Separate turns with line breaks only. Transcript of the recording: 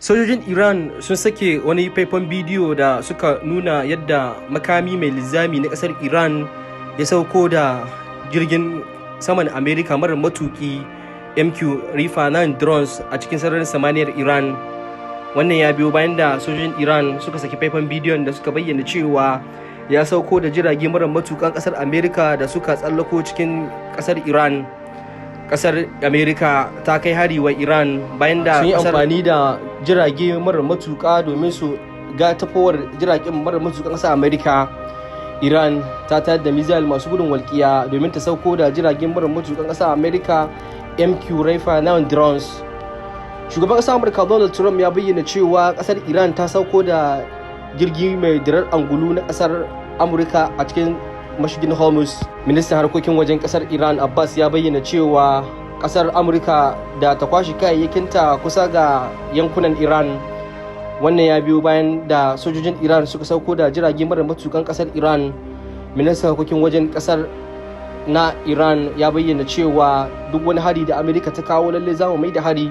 Sojojin Iran sun sake wani faifan bidiyo da suka nuna yadda makami mai linzami na kasar Iran ya sauko da jirgin saman Amerika marar matuki MQ Reaper 9 drones a cikin sararin samaniyar Iran. Wannan ya biyo bayan da sojojin Iran suka saki faifan bidiyon da suka bayyana cewa ya sauko da jirage marar matukan kasar Amerika da suka tsallako cikin kasar Iran. Kasar Amerika ta kai hari wa Iran bayan da sun yi amfani da jirage marar matuka domin su ga tafowar jiragen marar matukan kasar Amerika. Iran ta tayar da missile masu gudun walƙiya domin ta sauko da jiragen marar matukan kasar Amerika MQ Reaper 9 drones. Shugaban kasar Amurka Donald Trump ya bayyana cewa kasar Iran ta sauko da jirgi mai dirar angulu na kasar Amurka a cikin mashigin Hormuz. Ministan harkokin wajen kasar Iran Abbas ya bayyana cewa kasar Amurka da ta kwashi kayayyakinta kusa ga yankunan Iran. Wannan ya biyo bayan da sojojin Iran suka sauko da jirage mara matukan kasar Iran. Ministan harkokin wajen kasar na Iran ya bayyana cewa duk wani hari da Amerika ta kawo lalle za mu mai da hari.